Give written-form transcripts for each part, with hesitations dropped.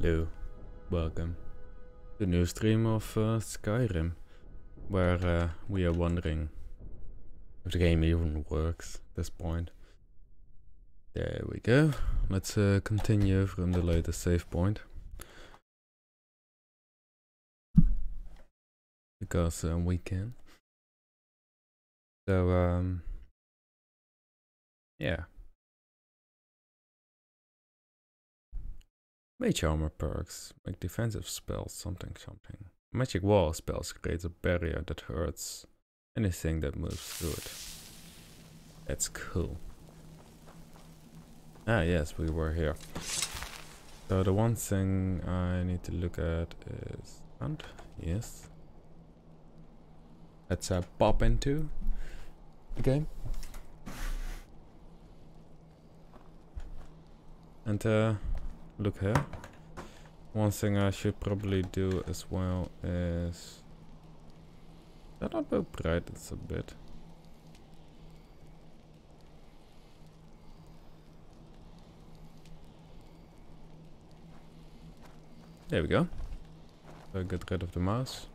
Hello, welcome to a new stream of Skyrim, where we are wondering if the game even works at this point. There we go. Let's continue from the latest save point. Because we can. So, yeah. Mage armor perks make defensive spells something. Magic wall spells creates a barrier that hurts anything that moves through it. That's cool. Ah yes, we were here. So the one thing I need to look at is hunt. Yes. Let's pop into the game. And look here. One thing I should probably do as well is that not go bright it's a bit. There we go. So get rid of the mouse.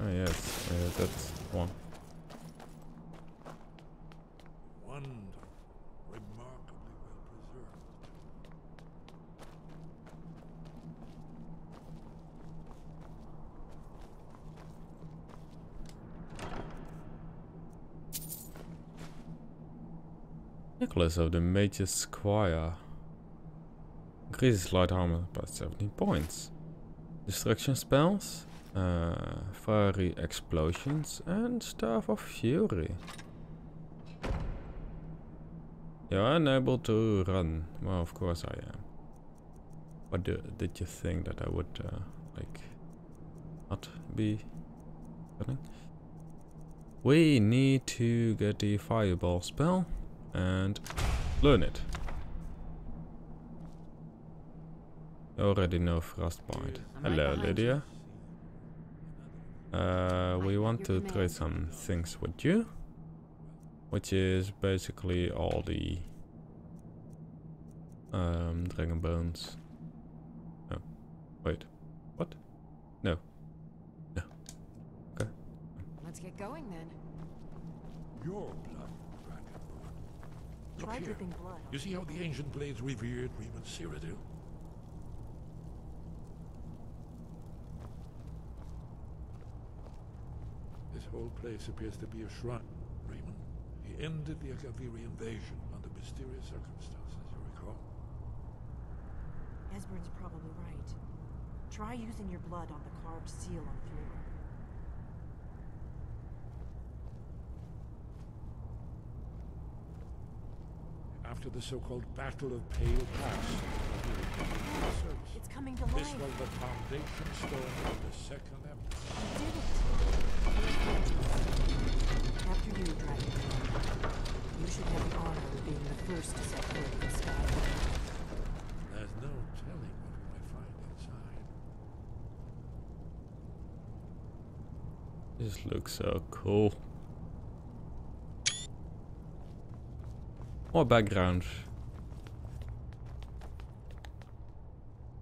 Oh yes, that's one. Nicholas of the Mage's Squire. Increases light armor by 17 points. Destruction spells, fiery explosions, and Staff of Fury. You're unable to run. Well, of course I am. What did you think that I would, like, not be running? We need to get the fireball spell and learn it. You already know frostbite. Hello, Lydia. We want to trade some things with you, which is basically all the dragon bones. Oh, wait, what? No, no. Okay. Let's get going then. Your blood, dragon blood. Try dripping blood. You see how the ancient blades revered Reman Cyrodiil? This whole place appears to be a shrine, Raymond. He ended the Akaviri invasion under mysterious circumstances, you recall? Esbern's probably right. Try using your blood on the carved seal on the floor. After the so-called Battle of Pale Pass, It's coming to life. this was the foundation stone of the Second Empire. You did it. After you, Dragon. You should have the honor of being the first to set foot in Skyrim. There's no telling what we might find inside. This looks so cool. More background.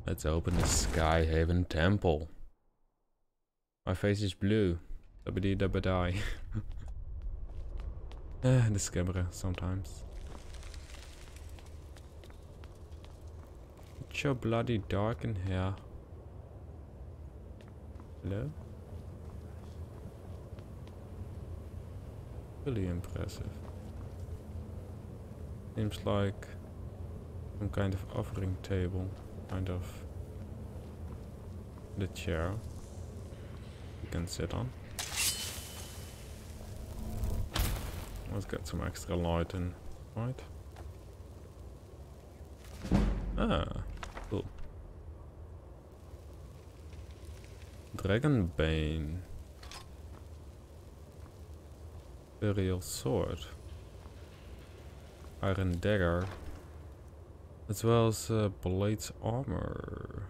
Let's open the Skyhaven Temple. My face is blue. Dabba-dee dabba-die. This camera sometimes. It's so bloody dark in here. Hello? Really impressive. Seems like some kind of offering table, kind of the chair you can sit on. Let's get some extra light in, right? Ah, cool. Dragonbane. Imperial sword. Iron dagger. As well as Blade's armor.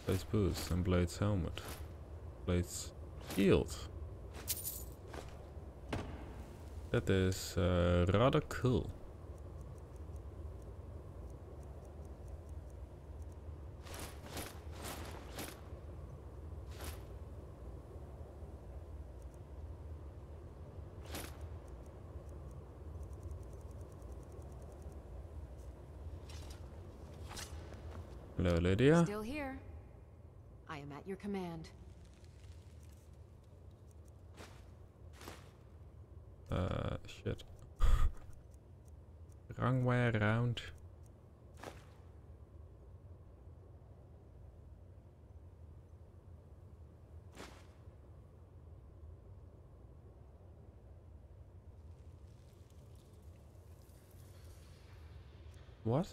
Blade's boots and Blade's helmet. Blade's shield. That is rather cool. Hello, Lydia. Still here. I am at your command. Shit. Wrong way around. What?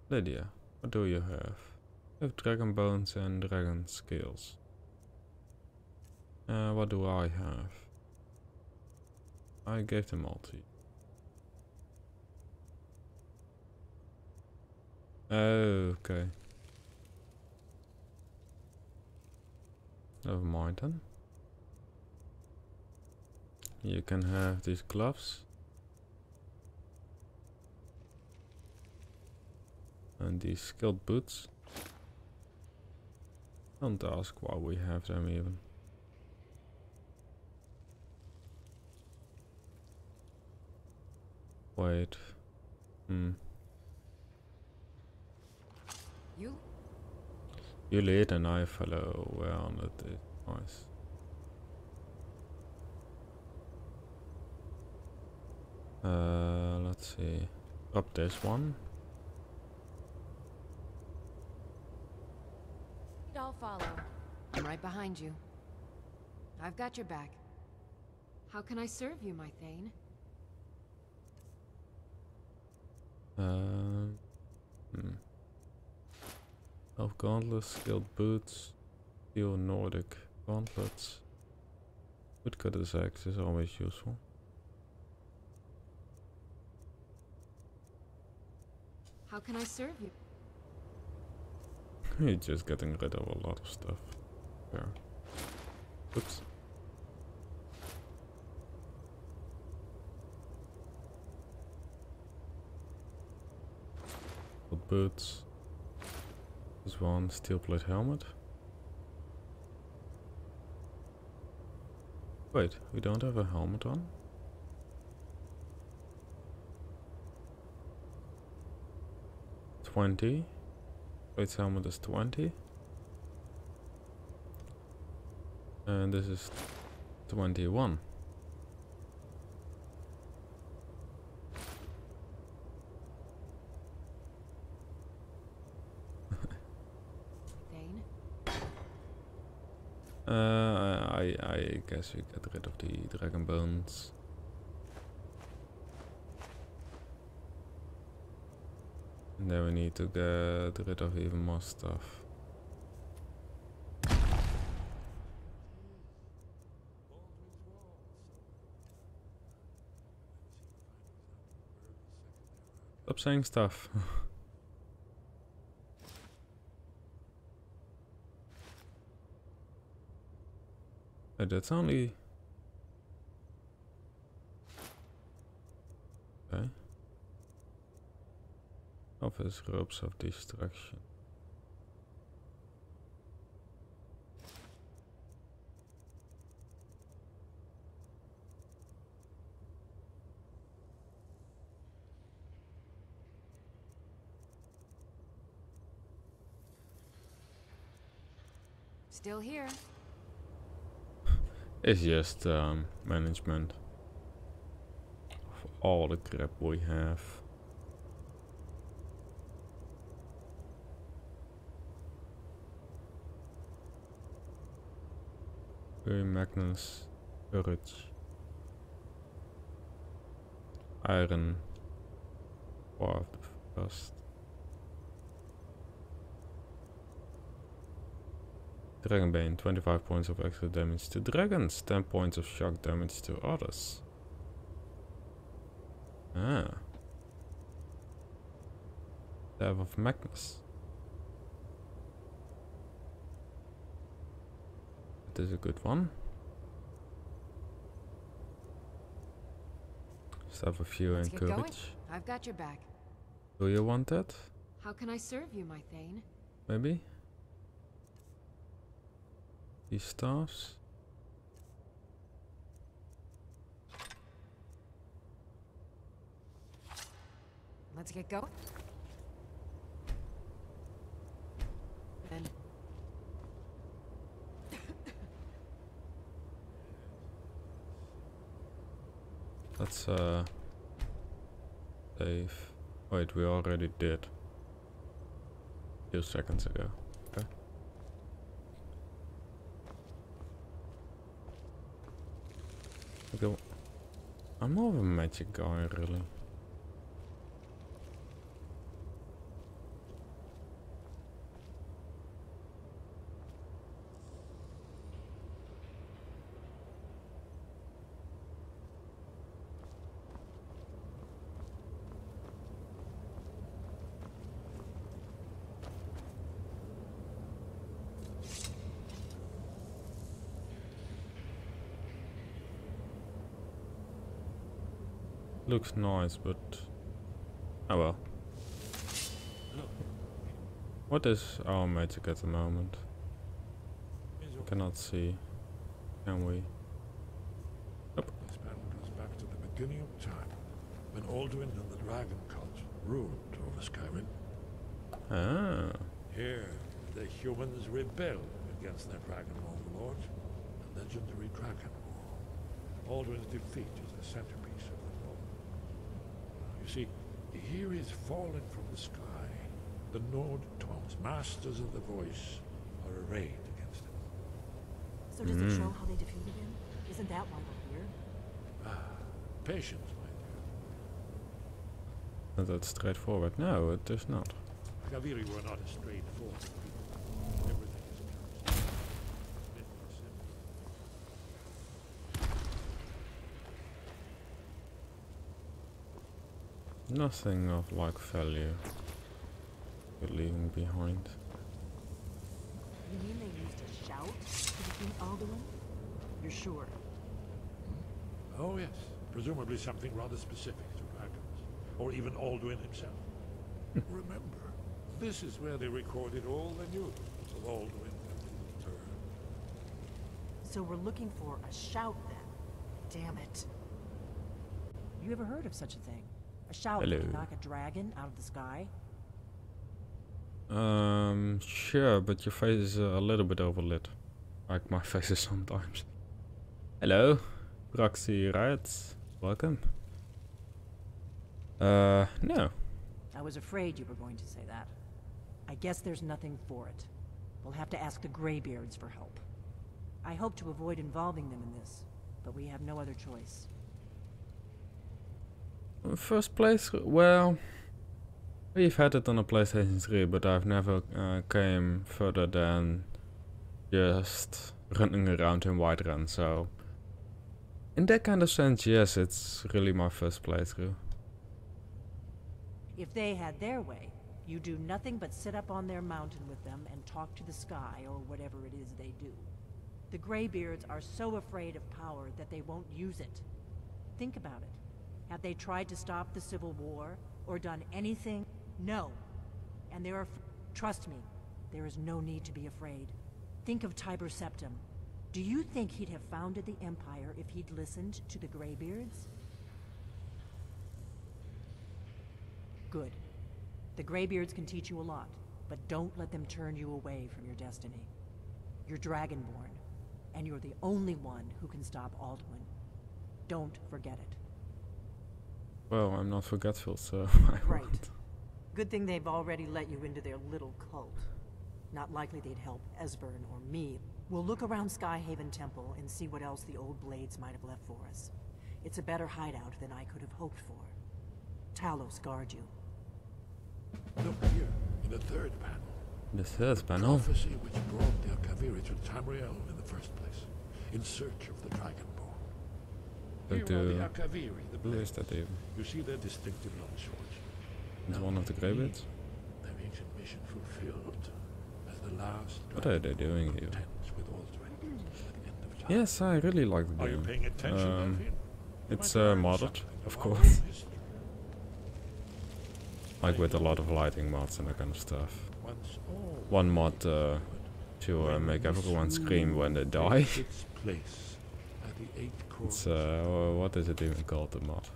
Lydia, what do you have? You have dragon bones and dragon scales. What do I have? I gave them all to you. Oh, okay. Never mind then. You can have these gloves. And these skilled boots. Don't ask why we have them even. Wait. You? You lead and I follow. Well, that is nice. Let's see. Up this one. I'll follow. I'm right behind you. I've got your back. How can I serve you, my Thane? Elf gauntlets, skilled boots, steel Nordic gauntlets. Woodcutter's axe is always useful. How can I serve you? You're just getting rid of a lot of stuff. There. Oops. Boots. This one, steel plate helmet. Wait, we don't have a helmet on? $20. Wade's helmet is 20. And this is 21. I guess we get rid of the dragon bones. And then we need to get rid of even more stuff. Stop saying stuff. That's only... Okay. Office ropes of destruction. Still here. It's just management of all the crap we have. Very Magnus, courage, iron, war of the first. Dragonbane, 25 points of extra damage to dragons, 10 points of shock damage to others. Ah. Staff of Magnus. That is a good one. Staff of Fear and Courage. Going. I've got your back. Do you want that? How can I serve you, my Thane? Maybe? These staffs? Let's get going. then. Let's save. Wait, we already did. 2 seconds ago. Okay. Okay. I'm more of a magic guy, really. Looks nice, but oh well. What is our magic at the moment? Cannot see. Can we? Nope. This battle goes back to the beginning of time, when Alduin and the dragon cult ruled over Skyrim. Ah. Here, the humans rebelled against their dragon overlord, the legendary dragon war. Alduin's defeat is the centerpiece of the war. You see, here is fallen from the sky. The Nord Toms, masters of the voice, are arrayed against him. So does it show how they defeated him? Isn't that why we're here? Patience, my dear. That's straightforward. No, it is not. Kaviri were not a straightforward people. Everything is close. Bit more simple. Nothing of like value we're leaving behind. You mean they used a shout to defeat Alduin? You're sure? Oh yes, presumably something rather specific to dragons, or even Alduin himself. Remember, this is where they recorded all the news of Alduin and his return. So we're looking for a shout then. Damn it. You ever heard of such a thing? A shout that can knock a dragon out of the sky? Sure, but your face is a little bit overlit. Like my face is sometimes. Hello, Proxy Riots. Welcome. No. I was afraid you were going to say that. I guess there's nothing for it. We'll have to ask the Greybeards for help. I hope to avoid involving them in this, but we have no other choice. First place, well, we've had it on a PlayStation 3, but I've never came further than just running around in Whiterun, so in that kind of sense, yes, it's really my first playthrough. If they had their way, you do nothing but sit up on their mountain with them and talk to the sky or whatever it is they do. The Greybeards are so afraid of power that they won't use it. Think about it. Have they tried to stop the Civil War or done anything? No. And there are... Trust me, there is no need to be afraid. Think of Tiber Septim. Do you think he'd have founded the Empire if he'd listened to the Greybeards? Good. The Greybeards can teach you a lot, but don't let them turn you away from your destiny. You're Dragonborn, and you're the only one who can stop Alduin. Don't forget it. Well, I'm not forgetful, so I Right. won't. Good thing they've already let you into their little cult. Not likely they'd help Esbern or me. We'll look around Skyhaven Temple and see what else the old blades might have left for us. It's a better hideout than I could have hoped for. Talos guard you. Look here, in the third panel. The third panel. Prophecy which brought the Akaviri to Tamriel in the first place, in search of the Dragonborn. Here are the Akaviri, the Who is blades. that even? You see their distinctive long swords. Is Now one of the Greybeards? their ancient mission fulfilled as the last What are they doing here? contends with Alduin at the end of time. Yes, I really like the Are you game. paying attention, Elvin? You It's might learn modded, something of our own course. history. Like with a lot of lighting mods and that kind of stuff. Once all One mod to make everyone scream when they die. its place at the eight It's corners. what is it even called, the mod?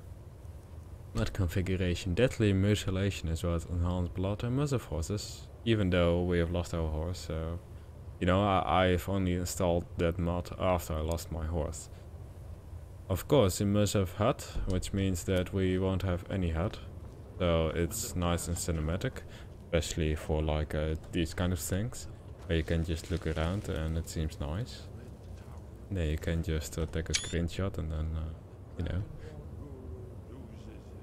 Mod configuration. Deadly mutilation is what enhanced blood and muscle forces, even though we have lost our horse, so... You know, I've only installed that mod after I lost my horse. Of course, we must have HUD, which means that we won't have any HUD. So it's nice and cinematic, especially for like these kind of things, where you can just look around and it seems nice. Then you can just take a screenshot and then, you know.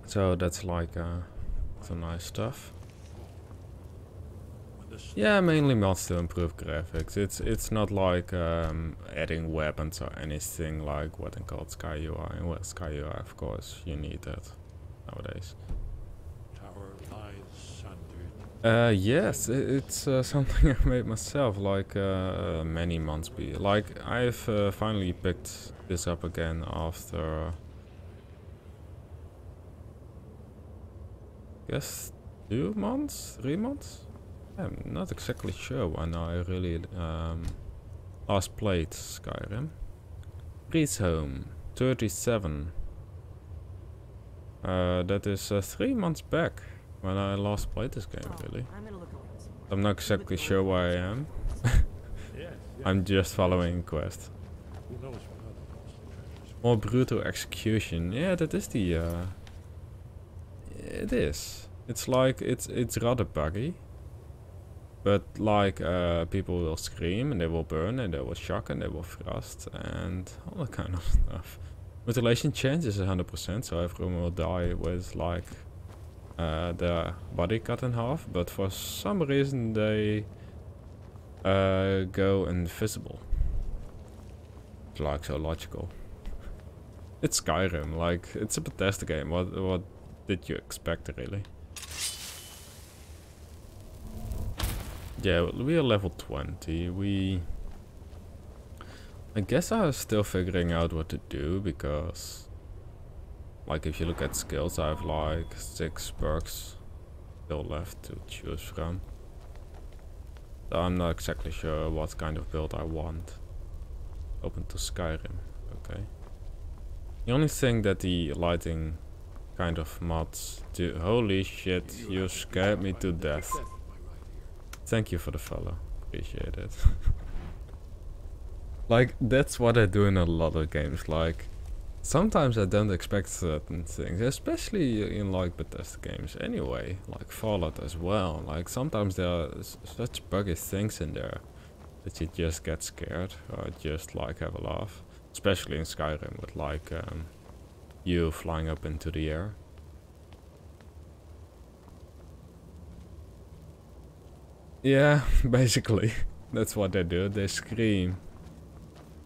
So that's like some nice stuff. Yeah, mainly mods to improve graphics. It's not like adding weapons or anything like what they call Sky UI. Well, Sky UI, of course, you need that nowadays. Yes, it's something I made myself, like many months like I've finally picked this up again after, I guess 2 months, 3 months. I'm not exactly sure when I really last played Skyrim. Breeze Home 37. That is 3 months back when I last played this game, really. I'm not exactly sure where I am. I'm just following a quest. More brutal execution. Yeah, that is the... it is. It's like, it's rather buggy. But like, people will scream and they will burn and they will shock and they will thrust and all that kind of stuff. Mutilation changes 100%, so everyone will die with like their body cut in half, but for some reason they go invisible. It's like so logical. It's Skyrim, like it's a Bethesda game. What did you expect, really? Yeah, we are level 20. I guess I was still figuring out what to do, because like if you look at skills, I have like 6 perks still left to choose from. So I'm not exactly sure what kind of build I want. Open to Skyrim, okay. The only thing that the lighting kind of mods do... Holy shit, you scared me to death. Thank you for the follow. Appreciate it. Like, that's what I do in a lot of games. Like, sometimes I don't expect certain things, especially in like Bethesda games anyway. Like Fallout as well. Like, sometimes there are such buggy things in there that you just get scared or just like have a laugh. Especially in Skyrim with like you flying up into the air. Yeah, basically. That's what they do. They scream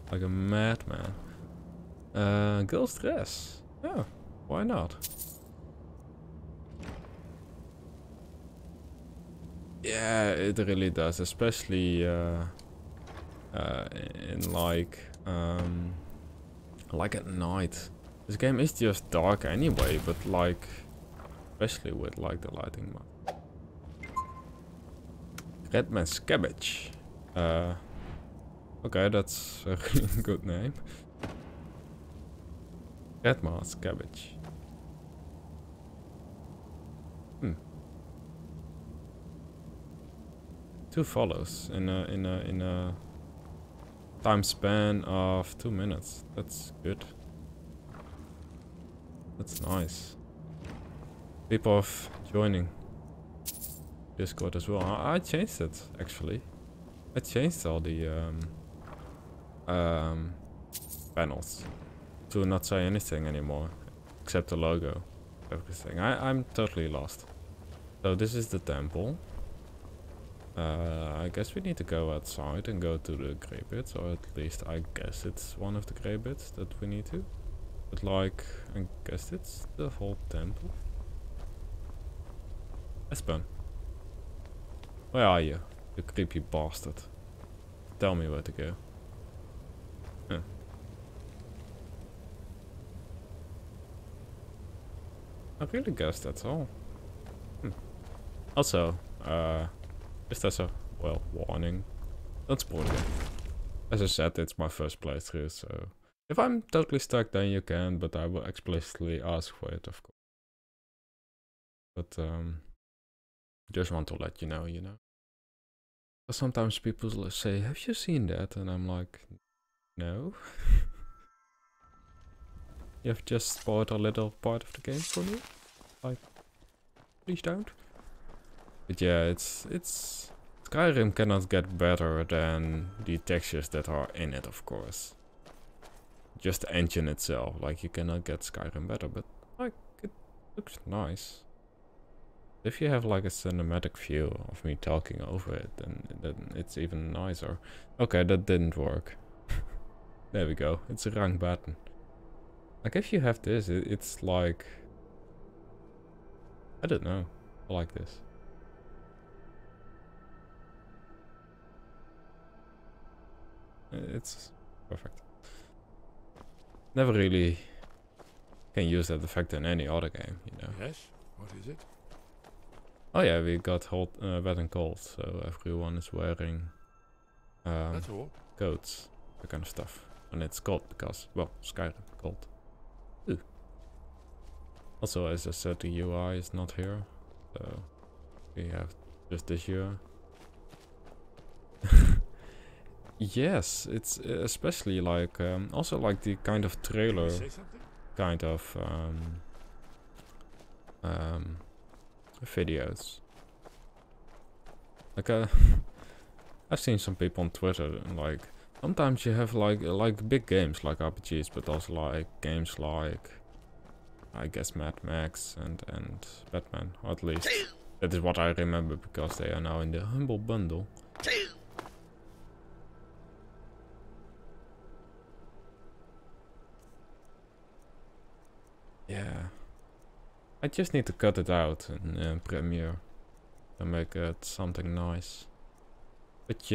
like a madman. Girl's dress. Yeah, why not? Yeah, it really does. Especially in like at night. This game is just dark anyway, but like especially with like the lighting mod. Redman's Cabbage. Okay, that's a really good name. Redman's Cabbage. 2 follows in a time span of 2 minutes. That's good. That's nice. People are joining Discord as well. I changed it actually. I changed all the panels to not say anything anymore except the logo. Everything. I'm totally lost. So this is the temple. I guess we need to go outside and go to the grey bits, or at least I guess it's one of the grey bits that we need to. But like, I guess it's the whole temple. Espen, where are you, you creepy bastard? Tell me where to go. Huh. I really guess that's all. Also, just as a, well, warning, don't spoil it. As I said, it's my first playthrough, so if I'm totally stuck then you can, but I will explicitly ask for it, of course. But just want to let you know, But sometimes people say, "Have you seen that?" And I'm like, "No." You have just spoiled a little part of the game for me. Like, please don't. But yeah, it's Skyrim cannot get better than the textures that are in it, of course. Just the engine itself, like you cannot get Skyrim better, but like it looks nice. If you have like a cinematic view of me talking over it, then it's even nicer. Okay, that didn't work. There we go, it's a wrong button. Like if you have this, it's like, I don't know, I like this. It's perfect. Never really can use that effect in any other game, Yes? What is it? Oh yeah, we got hot, wet and cold, so everyone is wearing That's all. coats, that kind of stuff. And it's cold because, well, Skyrim cold. Ooh. Also, as I said, the UI is not here, so we have just this UI. Yes, it's especially like, also like the kind of trailer, Say something? kind of videos. Like I've seen some people on Twitter, and like sometimes you have like big games like RPGs, but also like games like, I guess, Mad Max and Batman, or at least that is what I remember because they are now in the Humble Bundle. Yeah, I just need to cut it out in Premiere and make it something nice. But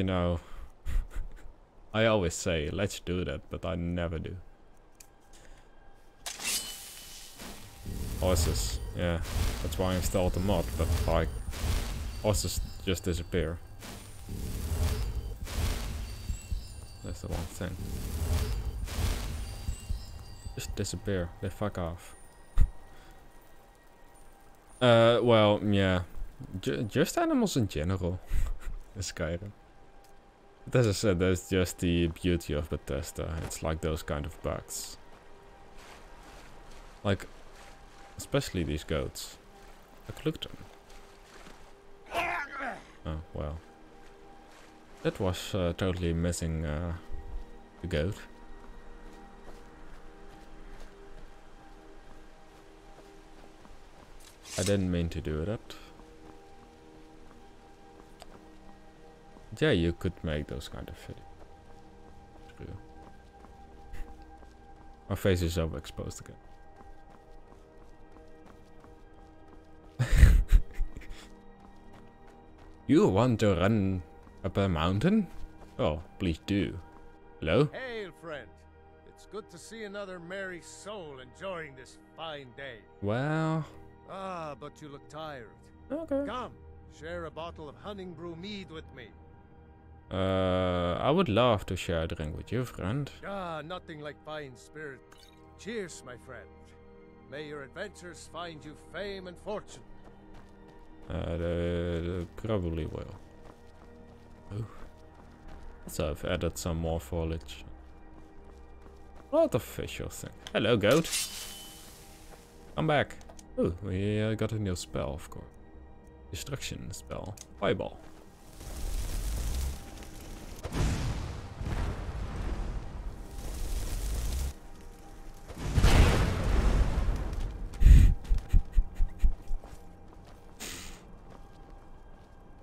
I always say let's do that, but I never do. Horses, yeah, that's why I installed the mod, but like horses just disappear. That's the one thing. Just disappear, they fuck off. Well, yeah, just animals in general in Skyrim. But as I said, that's just the beauty of Bethesda. It's like those kind of bugs. Like, especially these goats. Like, look at them. Oh, well. That was totally missing the goat. I didn't mean to do that. Yeah, you could make those kind of videos. True. My face is overexposed again. You want to run up a mountain? Oh, please do. Hello? Hail, friend. It's good to see another merry soul enjoying this fine day. Well... Ah, but you look tired. Okay. Come, share a bottle of Honningbrew mead with me. I would love to share a drink with you, friend. Ah, nothing like fine spirit. Cheers, my friend. May your adventures find you fame and fortune. They probably will. Oh. Also, I've added some more foliage. A lot of visual things. Hello, goat. Come back. Oh, we got a new spell, of course. Destruction spell. Fireball.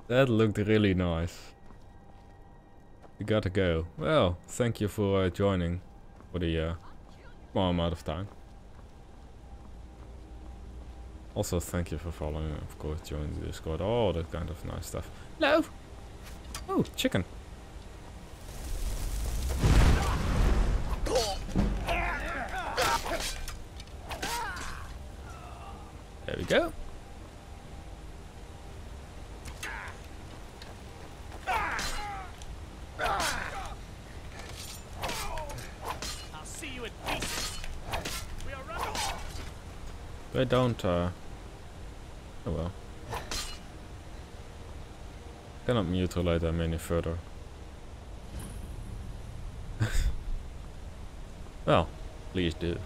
That looked really nice. You gotta go. Well, thank you for joining for the small amount of time. Also, thank you for following, of course, joining the Discord, all that kind of nice stuff. Hello! Oh, chicken. There we go. I'll see you in pieces. We are running. They don't Oh well. Cannot mutilate them any further. Well, please do.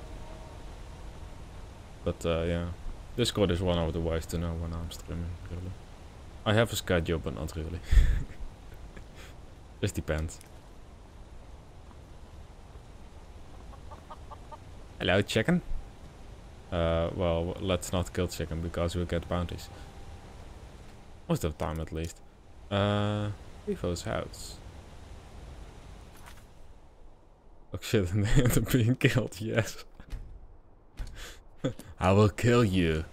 But yeah, Discord is one of the ways to know when I'm streaming, really. I have a schedule, but not really. Just depends. Hello, chicken. Well, let's not kill chicken because we'll get bounties. Most of the time, at least. Evo's house. Oh shit, and they end up being killed, yes. I will kill you.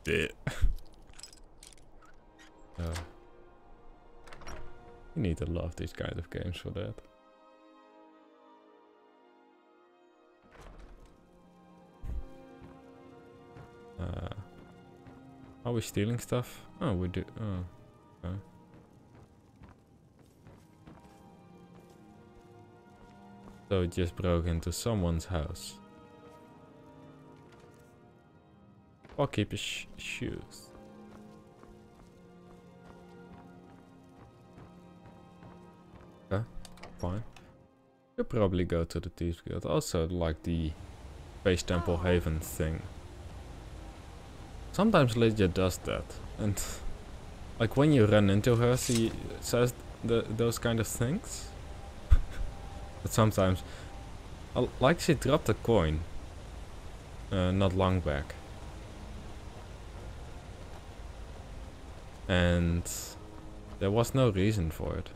You need to love these kind of games for that. Are we stealing stuff? Oh, we do. Oh, okay. So it just broke into someone's house. I'll keep his shoes. Okay, fine. You'll probably go to the Thieves Guild. Also, like the Base Temple Haven thing. Sometimes Lydia does that, and like when you run into her, she says those kind of things. But sometimes, like she dropped a coin, not long back, and there was no reason for it.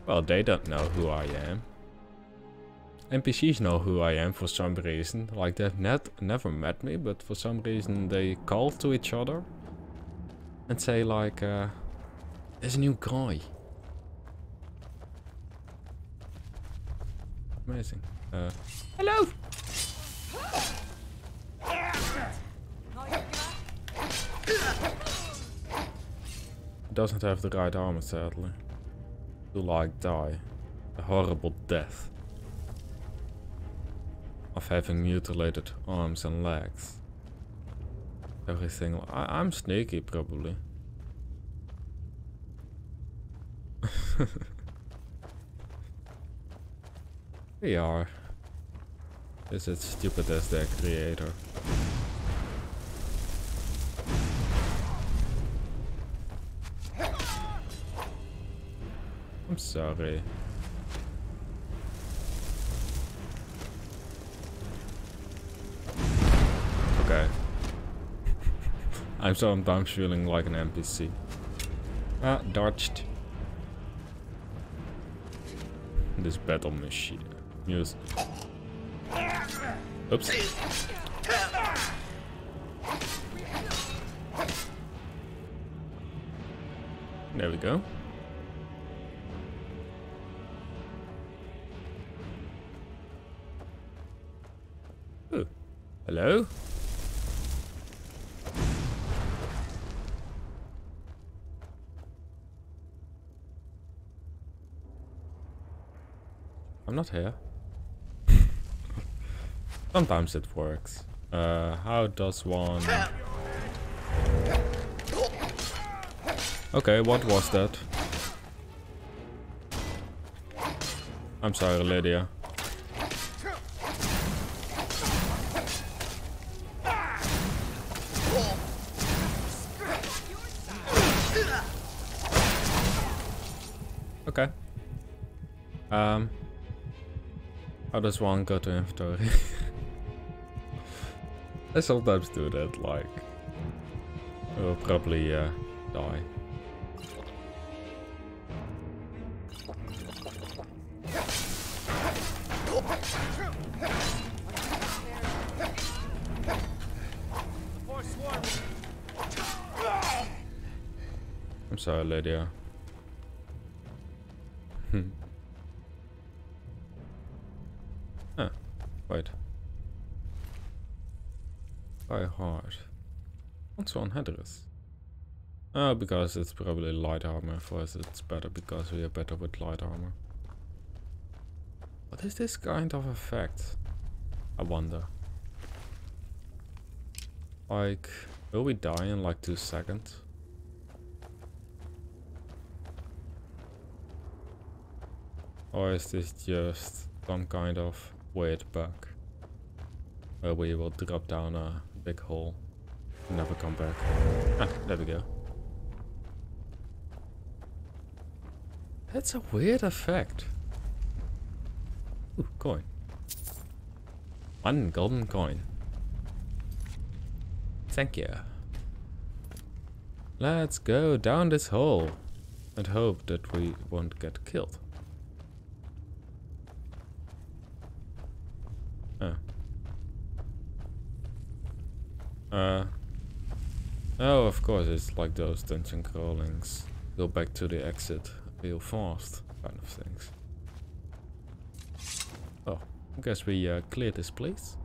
Well, they don't know who I am. NPCs know who I am for some reason. Like they've never met me, but for some reason they call to each other and say like, there's a new guy. Amazing. Hello! Doesn't have the right armor, sadly. To like die. A horrible death. Of having mutilated arms and legs. Everything. I'm sneaky, probably. We are. Is it stupid as their creator? I'm sorry. Okay. I'm sometimes feeling like an NPC. Ah, dodged. This battle machine. Music. Oops. There we go. Ooh. Hello? I'm not here. Sometimes it works. How does one... Okay, what was that? I'm sorry, Lydia. Okay. How does one go to inventory? I sometimes do that, like... I will probably die. I'm sorry, Lydia. Ah, wait. By heart. What's on headers? Oh, because it's probably light armor. For us it's better because we are better with light armor. What is this kind of effect? I wonder. Like, will we die in like 2 seconds? Or is this just some kind of weird bug? Where we will drop down a big hole and never come back. Ah, there we go. That's a weird effect. Ooh, coin. 1 golden coin. Thank you. Let's go down this hole and hope that we won't get killed. Oh, of course, it's like those dungeon crawlings. Go back to the exit real fast kind of things. Oh, I guess we cleared this place.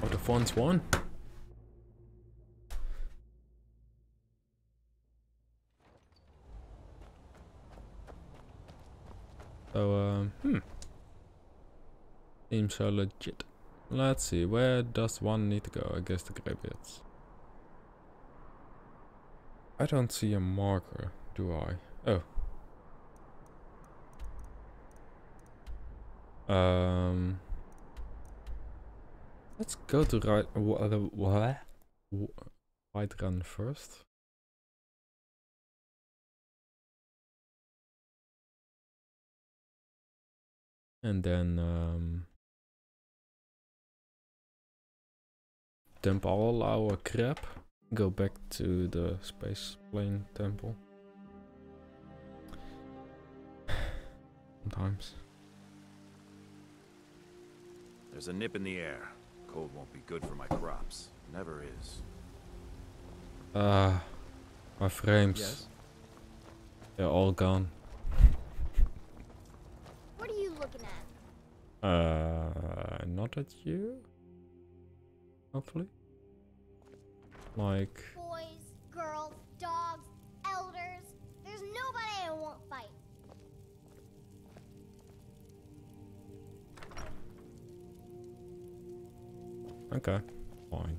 Oh, the phone's won. So, seems so legit. Let's see, where does one need to go? I guess the Greybeards. I don't see a marker, do I? Oh. Let's go to right run first. And then dump all our crap. Go back to the space plane temple. Sometimes. There's a nip in the air. Cold won't be good for my crops. Never is. My frames. Yes? They're all gone. What are you looking at? Not at you? Hopefully. Like... Boys, girls, dogs, elders. There's nobody I won't fight. Okay, fine.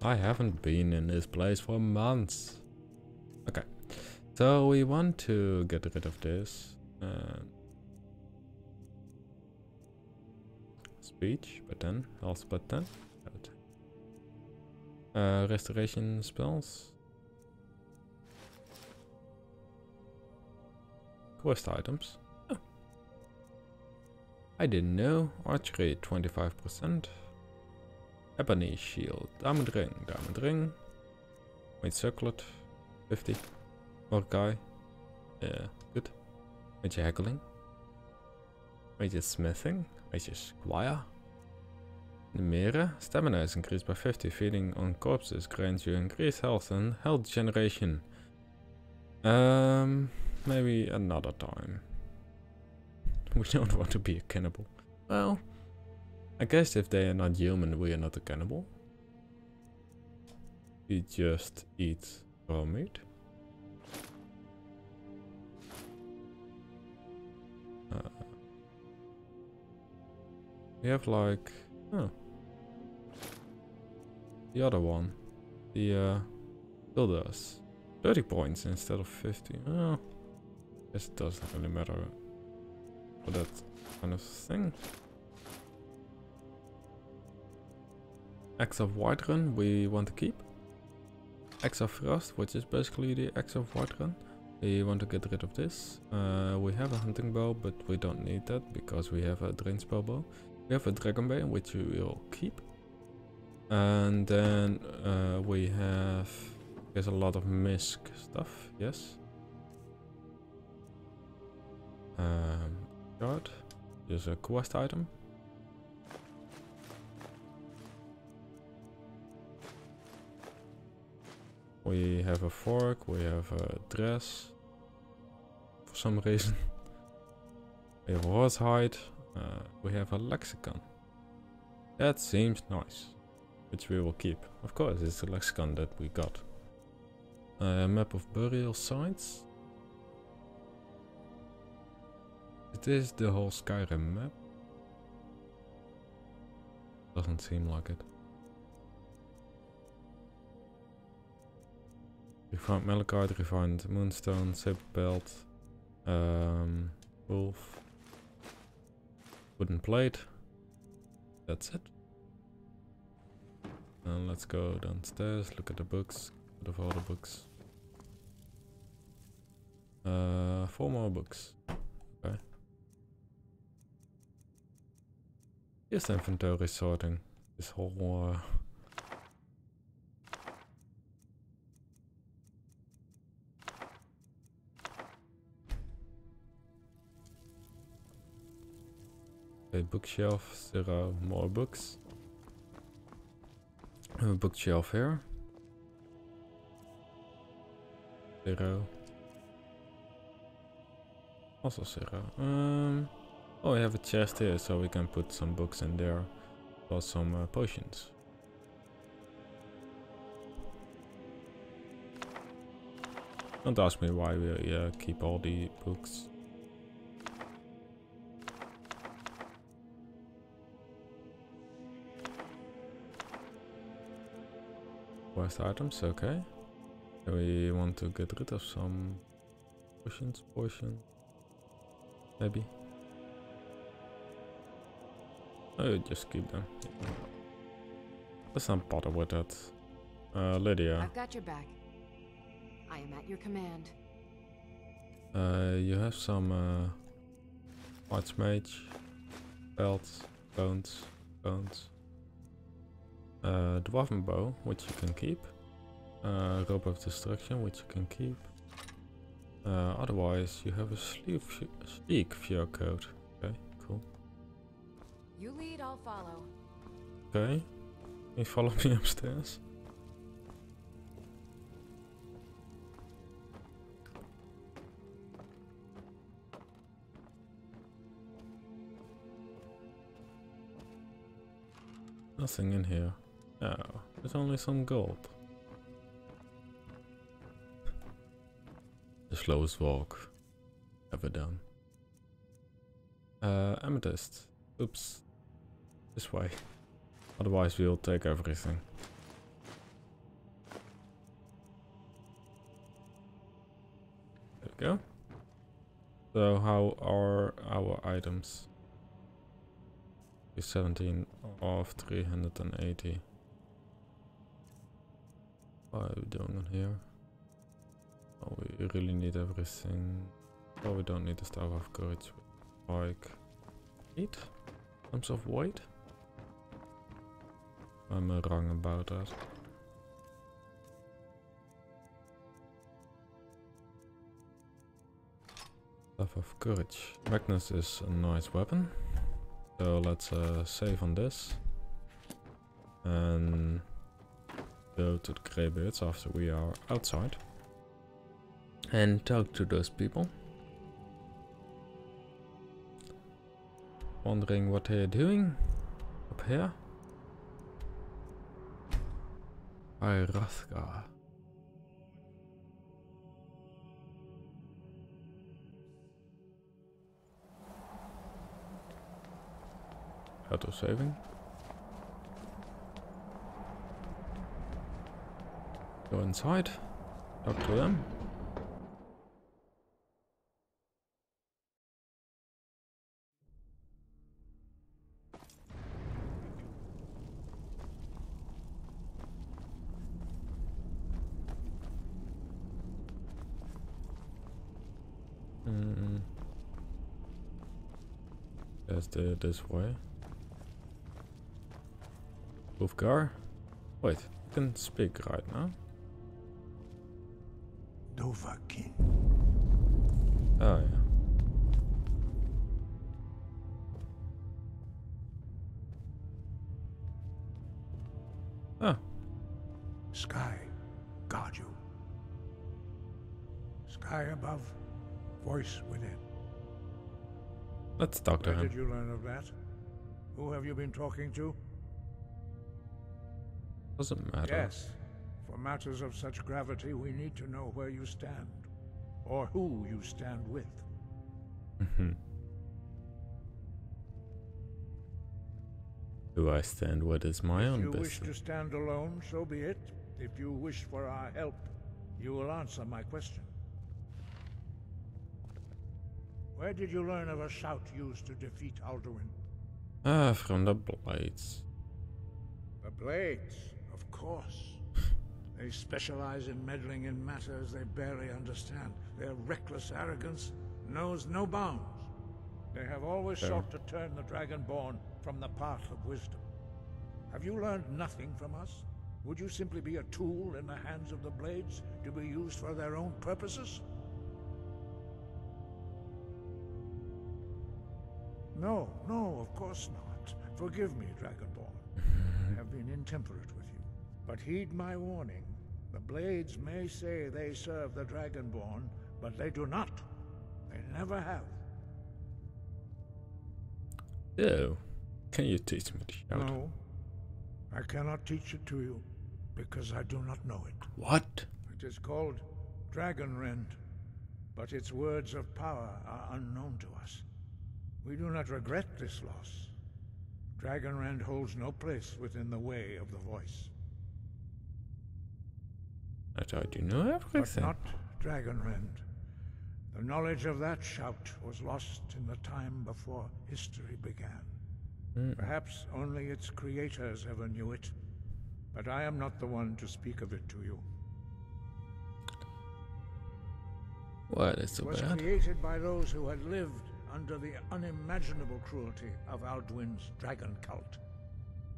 I haven't been in this place for months. Okay, so we want to get rid of this. Speech, but then health, but then restoration spells. Quest items. Oh. I didn't know. Archery 25%. Ebony shield. Diamond ring. Wait, circlet 50. More guy. Yeah, good. Major haggling. Major smithing. Major squire. Numera. Stamina is increased by 50. Feeding on corpses grants you increased health and health generation. Maybe another time. We don't want to be a cannibal. Well, I guess if they are not human, we are not a cannibal. We just eat raw meat. We have like... oh. The other one. The builders. 30 points instead of 50. Oh. Guess it doesn't really matter for that kind of thing. Axe of Whiterun we want to keep. Axe of Frost, which is basically the Axe of Whiterun. We want to get rid of this. We have a hunting bow, but we don't need that because we have a drain spell bow. We have a dragon bane, which we will keep. And then we have... there's a lot of misc stuff, yes. Shard. Here's a quest item. We have a fork, we have a dress. For some reason. We have a horse hide. We have a lexicon. That seems nice. Which we will keep. Of course, it's the lexicon that we got. Map of burial sites. It is the whole Skyrim map. Doesn't seem like it. We found malachite, refined moonstone, saber belt, wolf, wooden plate. That's it. And let's go downstairs, look at the books, out of all the books. 4 more books. Okay. Here's inventory sorting. This whole a bookshelf, 0 more books. A bookshelf here. 0. Also 0. Oh, we have a chest here, so we can put some books in there. Or some potions. Don't ask me why we keep all the books. Waste items, okay. We want to get rid of some potions, maybe. Oh, just keep them. Let's not bother with that. Lydia. I've got your back. I am at your command. You have some archmage, belts, bones. Dwarven bow, which you can keep. Rope of destruction, which you can keep. Otherwise, you have a sleek fur coat. Okay, cool. You lead, I'll follow. Okay, you follow me upstairs. Nothing in here. Oh, there's only some gold. The slowest walk ever done. Amethyst. Oops. This way. Otherwise we'll take everything. There we go. So how are our items? 17 of 380. What are we doing on here? Oh, we really need everything. Oh, we don't need the Staff of Courage. Like 8 times of weight. I'm wrong about that. Staff of Courage. Magnus is a nice weapon. So let's save on this. And go to the Greybeards after we are outside. And talk to those people. Wondering what they're doing up here. Ayrathka. Auto saving. Go inside. Talk to them. There's this way. Ulfgar? Wait, you can speak right now. Dovahkiin. Oh yeah. Oh. Sky, guard you. Sky above, voice within. Let's talk to Where him. did you learn of that? Who have you been talking to? Doesn't matter. Yes. For matters of such gravity, we need to know where you stand. Or who you stand with. Who I stand with is my own If you business. wish to stand alone, so be it. If you wish for our help, you will answer my question. Where did you learn of a shout used to defeat Alduin? Ah, from the blades. The Blades, of course. They specialize in meddling in matters they barely understand. Their reckless arrogance knows no bounds. They have always sought to turn the Dragonborn from the path of wisdom. Have you learned nothing from us? Would you simply be a tool in the hands of the Blades to be used for their own purposes? No, of course not. Forgive me, Dragonborn. I have been intemperate with you. But heed my warning. The Blades may say they serve the Dragonborn, but they do not. They never have. So, can you teach me the shout? No, I cannot teach it to you, because I do not know it. What? It is called Dragonrend, but its words of power are unknown to us. We do not regret this loss. Dragonrend holds no place within the way of the voice. I thought you knew everything. But not Dragonrend. The knowledge of that shout was lost in the time before history began. Perhaps only its creators ever knew it, but I am not the one to speak of it to you. What is so It was bad? created by those who had lived under the unimaginable cruelty of Alduin's dragon cult.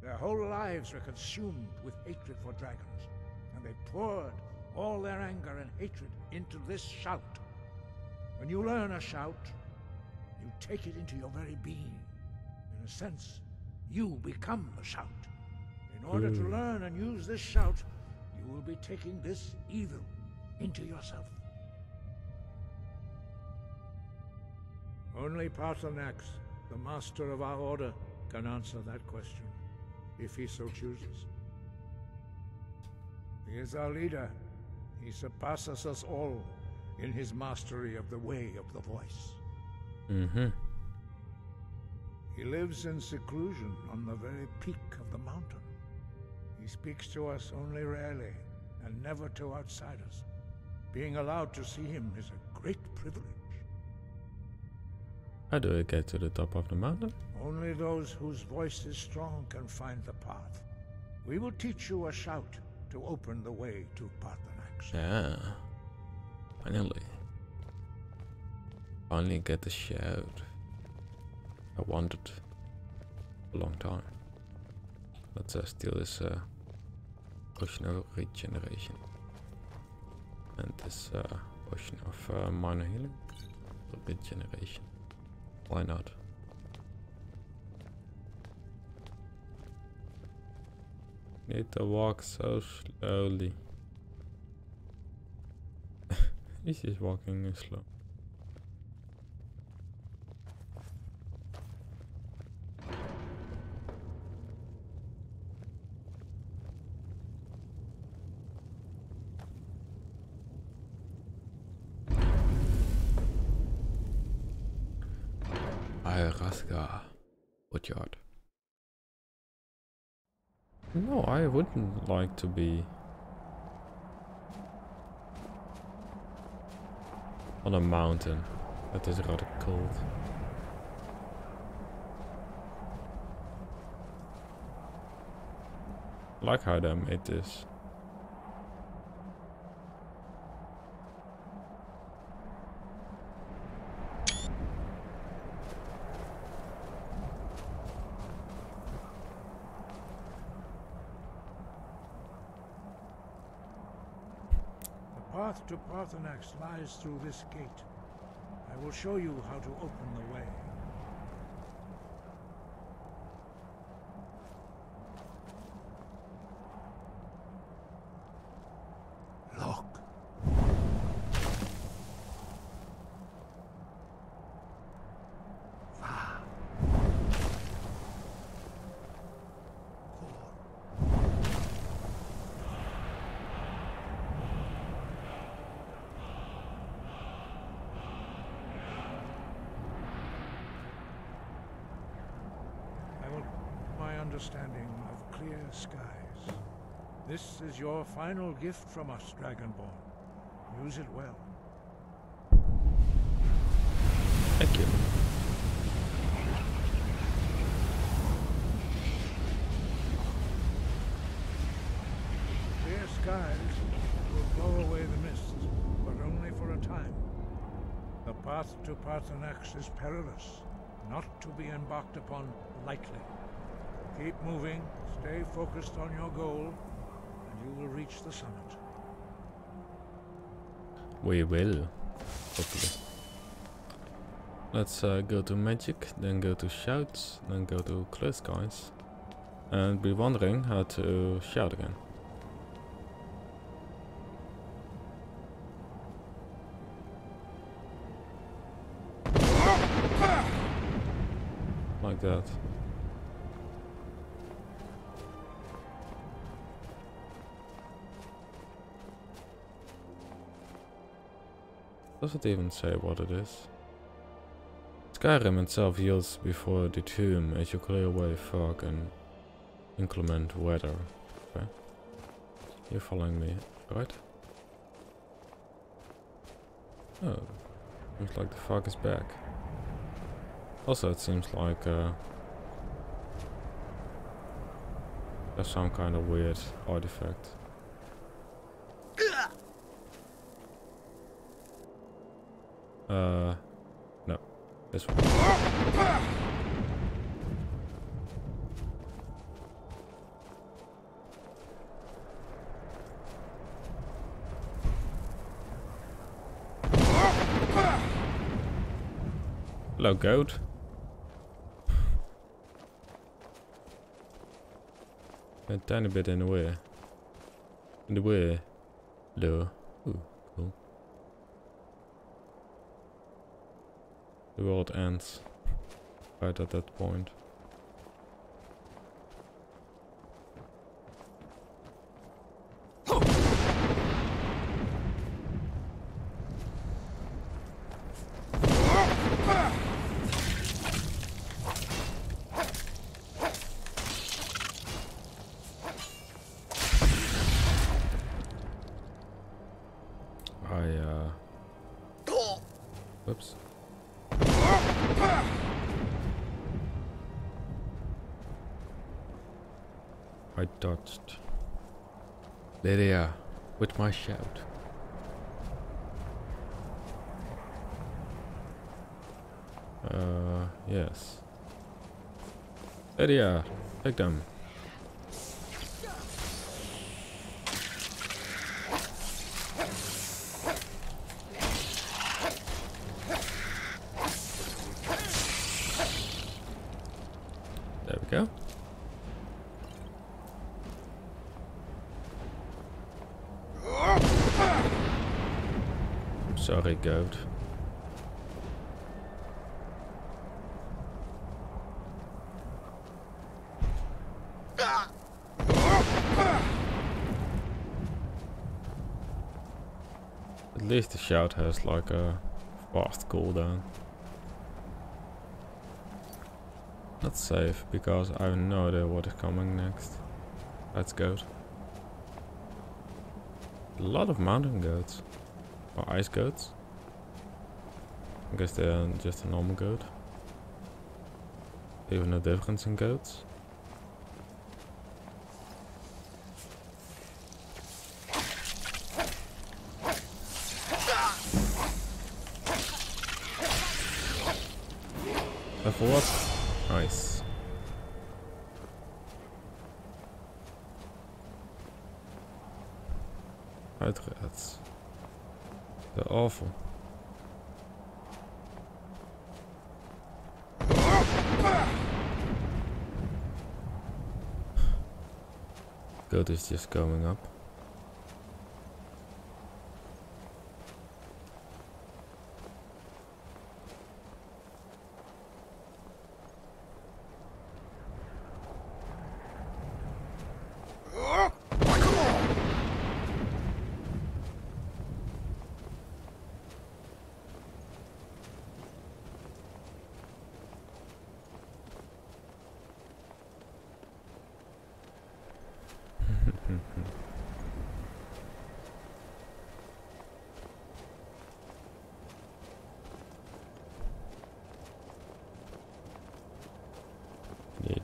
Their whole lives were consumed with hatred for dragons, and they poured all their anger and hatred into this shout. When you learn a shout, you take it into your very being. In a sense, you become the shout. In order to learn and use this shout, you will be taking this evil into yourself. Only Paarthurnax, the master of our order, can answer that question, if he so chooses. He is our leader. He surpasses us all in his mastery of the way of the voice. He lives in seclusion on the very peak of the mountain. He speaks to us only rarely, and never to outsiders. Being allowed to see him is a great privilege. How do I get to the top of the mountain? Only those whose voice is strong can find the path. We will teach you a shout to open the way to Paarthurnax. Yeah. Finally. Finally get the shout. I wanted a long time. Let's steal this potion of regeneration. And this potion of minor healing. Regeneration. Why not? Need to walk so slowly. He's just walking slow. Raska. Woodyard. No, I wouldn't like to be on a mountain. That is rather cold. I like how they made this. The path to Paarthurnax lies through this gate. I will show you how to open the way. Look. understanding of clear skies. This is your final gift from us, Dragonborn. Use it well. Thank you. Clear skies will blow away the mist, but only for a time. The path to Parthenax is perilous, not to be embarked upon lightly. Keep moving, stay focused on your goal, and you will reach the summit. We will, hopefully. Let's go to magic, then go to shouts, then go to clear skies, and be wondering how to shout again. Like that. Does it even say what it is? Skyrim itself yields before the tomb as you clear away fog and inclement weather. Okay. You're following me, right? Oh, seems like the fog is back. Also, it seems like there's some kind of weird artifact. No, this one. Hello, goat. A tiny bit in the way. In the way. Low. Ooh, cool. The world ends right at that point. Whoops. I dodged. Lydia, with my shout. Yes. Lydia, take them. There we go. Sorry, goat. At least the shout has like a fast cooldown. That's safe because I have no idea what is coming next. Let's go. A lot of mountain goats. Or ice goats. I guess they're just a normal goat. Even no difference in goats. Level what? Nice. Uiteraard. They're awful. Goat is just going up.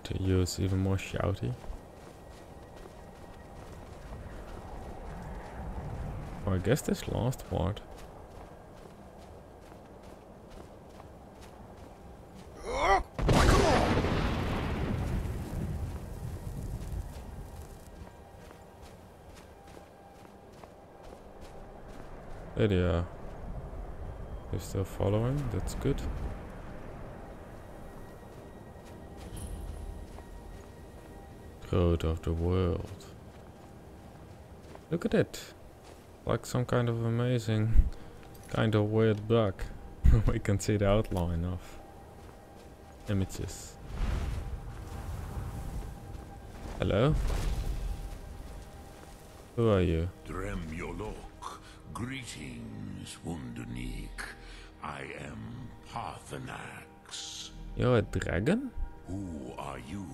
to use even more shouty. Oh, I guess this last part. Lydia, you're still following? That's good. Road of the world. Look at it. Like some kind of amazing, kind of weird bug. We can see the outline of images. Hello? Who are you? Drem Yolok, greetings, Wundernik. I am Parthenax. You're a dragon? Who are you?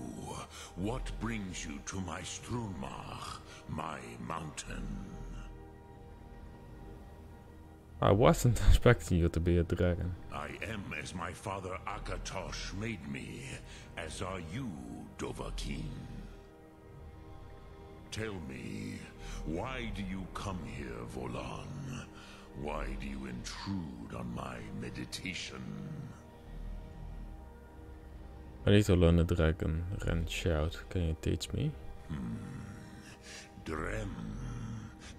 What brings you to my Strunmach, my mountain? I wasn't expecting you to be a dragon. I am as my father Akatosh made me, as are you, Dovahkiin. Tell me, why do you come here, Volan? Why do you intrude on my meditation? I need to learn the dragon Ren shout. Can you teach me? Drem,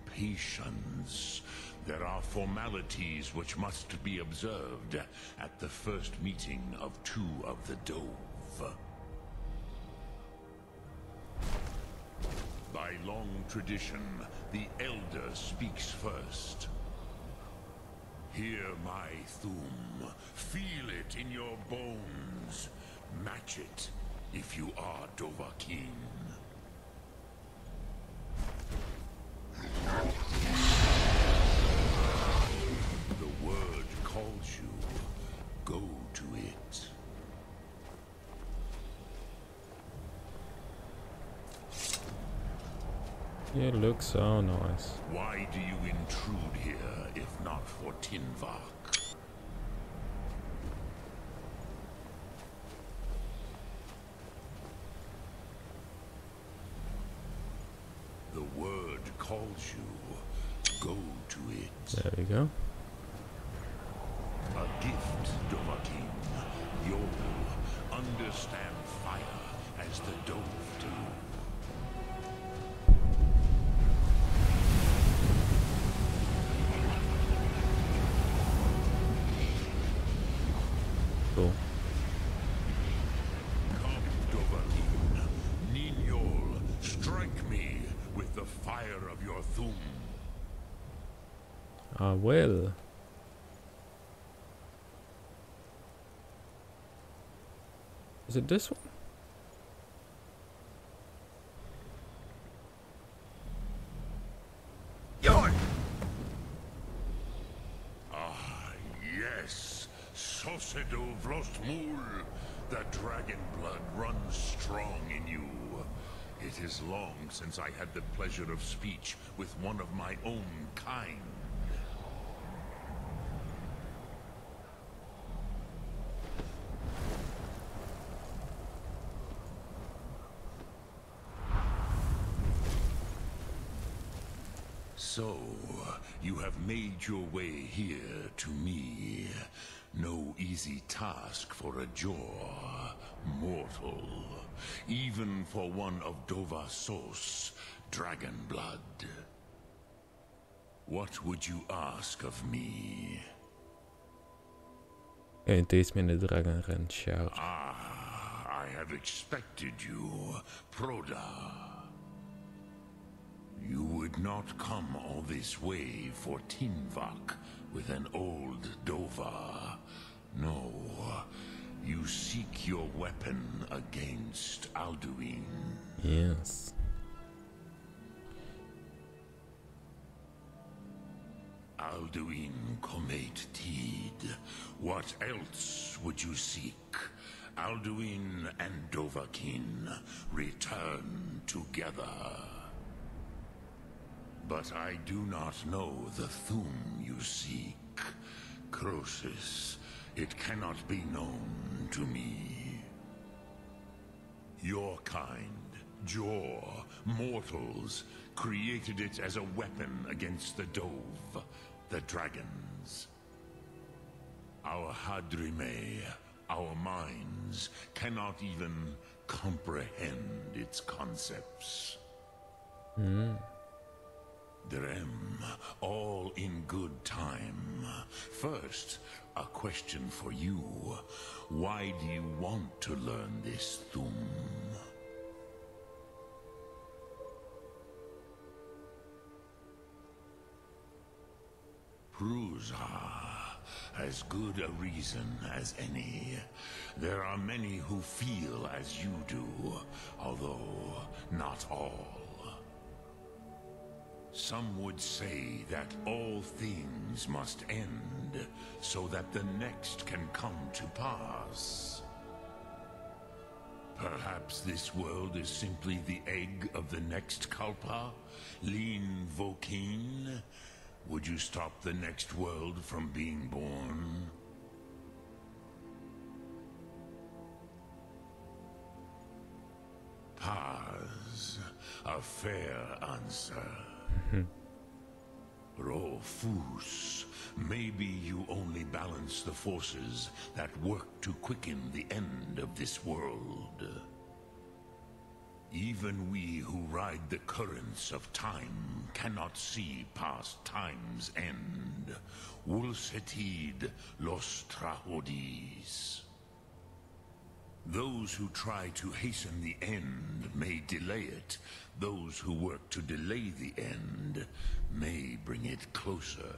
patience. There are formalities which must be observed at the first meeting of two of the Dove. By long tradition, the Elder speaks first. Hear my Thum. Feel it in your bones. Match it if you are Dovahkiin. The word calls you. Go to it. You look so nice. Why do you intrude here if not for Tinvak? The word calls you. Go to it. There we go. A gift, Dovahkiin. You'll understand fire as the Dove do. Cool. Come, Dovahkiin. Ninyol, strike me with the fire of your Thum. I will. Is it this one? Ah, yes. Sosedo Vrostmul. The dragon blood runs strong in you. It is long since I had the pleasure of speech with one of my own kind. So, you have made your way here to me. No easy task for a Jor, mortal. Even for one of Dovahsos, dragon blood. What would you ask of me? Can you teach me the dragon Ren shout? Ah, I have expected you, Proda. You would not come all this way for Tinvak with an old Dova. No, you seek your weapon against Alduin. Yes. Alduin Comet Tid. What else would you seek? Alduin and Dovahkiin return together. But I do not know the Thum you seek. Croesus, it cannot be known to me. Your kind, Jor, mortals, created it as a weapon against the Dove, the dragons. Our Hadrime, our minds, cannot even comprehend its concepts. Drem, all in good time. First, a question for you. Why do you want to learn this Thum? Prusa, as good a reason as any. There are many who feel as you do, although not all. Some would say that all things must end, so that the next can come to pass. Perhaps this world is simply the egg of the next Kalpa, Lin Vokin. Would you stop the next world from being born? Paz, a fair answer. Rofus, maybe you only balance the forces that work to quicken the end of this world. Even we who ride the currents of time cannot see past time's end. Wulsetid los trahodis. Those who try to hasten the end may delay it. Those who work to delay the end may bring it closer.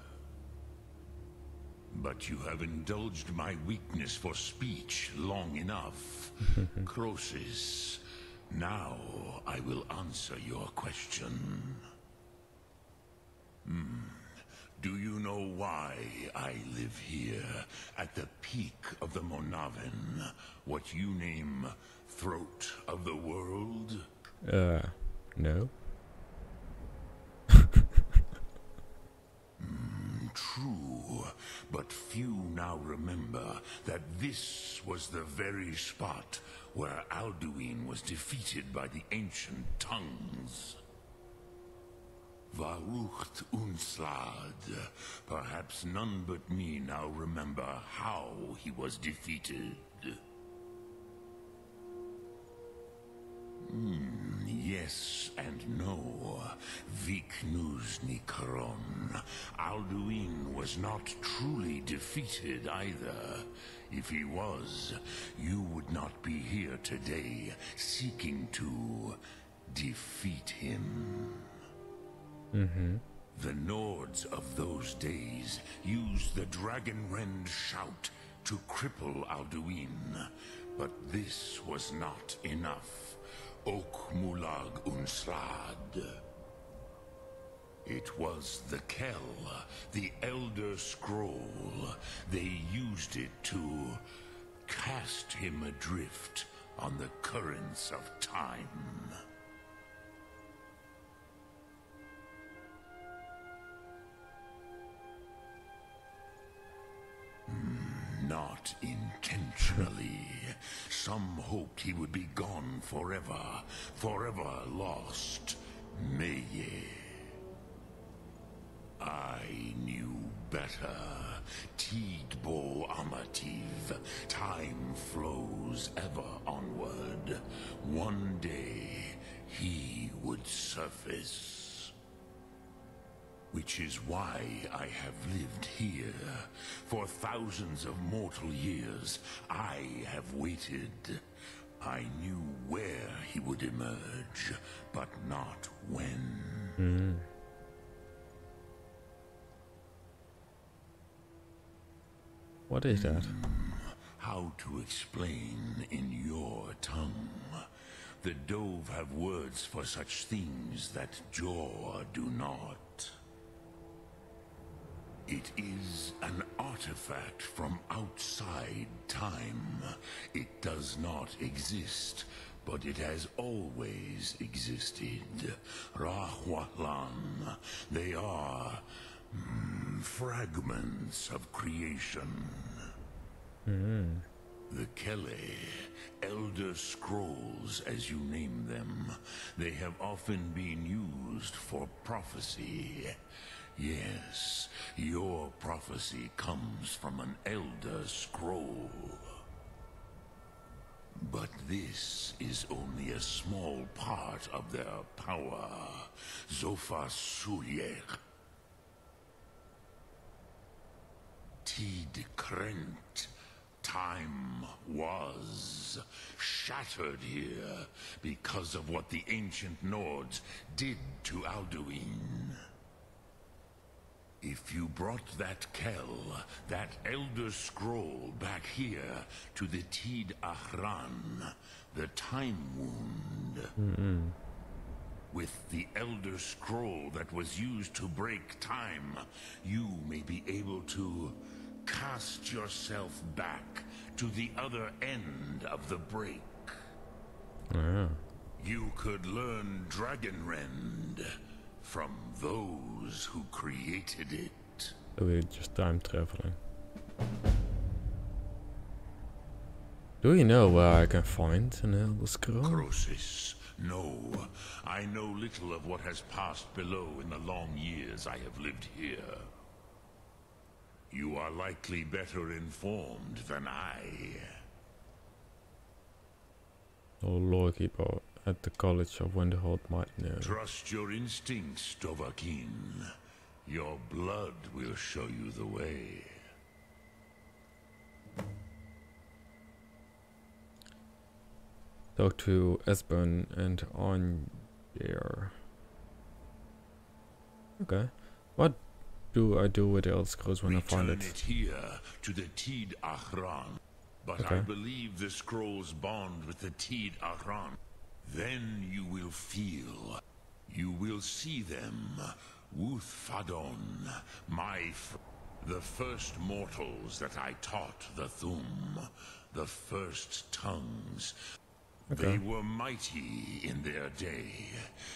But you have indulged my weakness for speech long enough. Croesus, now I will answer your question. Do you know why I live here, at the peak of the Monavin, what you name Throat of the World? No. True, but few now remember that this was the very spot where Alduin was defeated by the ancient tongues. Varucht Unslad. Perhaps none but me now remember how he was defeated. Yes and no. Viknuzny Karon. Alduin was not truly defeated either. If he was, you would not be here today seeking to defeat him. The Nords of those days used the Dragonrend shout to cripple Alduin, but this was not enough. Ok Mulag Unslad. It was the Kell, the Elder Scroll. They used it to cast him adrift on the currents of time. Not intentionally. Some hoped he would be gone forever, forever lost. Meye. I knew better. Tidbo Amativ. Time flows ever onward. One day, he would surface. Which is why I have lived here. For thousands of mortal years, I have waited. I knew where he would emerge, but not when. What is that? How to explain in your tongue? The Dove have words for such things that Jor do not. It is an artifact from outside time. It does not exist, but it has always existed. Rahwatlan. They are fragments of creation. The Kele, Elder Scrolls as you name them, they have often been used for prophecy. Yes, your prophecy comes from an Elder Scroll. But this is only a small part of their power. Zofa Suyek. Tid Krent. Time was shattered here because of what the ancient Nords did to Alduin. If you brought that Kell, that Elder Scroll back here to the Tid Ahran, the Time Wound, with the Elder Scroll that was used to break time, you may be able to cast yourself back to the other end of the break. Yeah. You could learn Dragonrend from those who created it. So we're just time traveling. Do you know where I can find an Elder Scroll? Crosis, no. I know little of what has passed below in the long years I have lived here. You are likely better informed than I. The lawkeeper at the College of Winterhold might know. Trust your instincts, Dovahkiin. Your blood will show you the way. Talk to Esbern and Onyer. Okay. What do I do with the Elder Scrolls when I find it? Return it here to the Tid Ahran. But Okay. I believe the scrolls bond with the Tid Ahran. Then you will feel. You will see them. Wuthfadon, the first mortals that I taught the Thum. The first tongues. Okay. They were mighty in their day,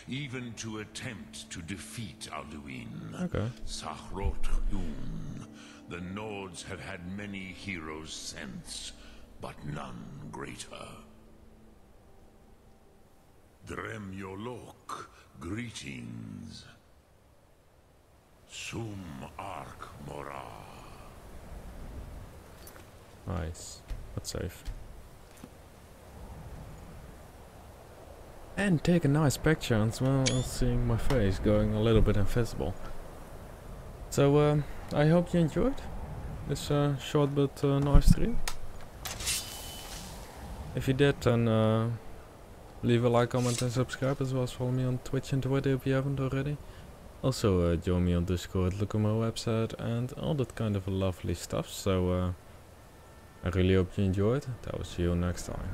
even to attempt to defeat Alduin. Okay. Sahrot Yun. The Nords have had many heroes since, but none greater. Drem Yolok, greetings. Sum Ark Mora. Nice. That's safe. And take a nice picture as well as seeing my face going a little bit invisible. So I hope you enjoyed this short but nice stream. If you did, then leave a like, comment and subscribe, as well as follow me on Twitch and Twitter if you haven't already. Also join me on Discord, look at my website and all that kind of lovely stuff. So I really hope you enjoyed, and I will see you next time.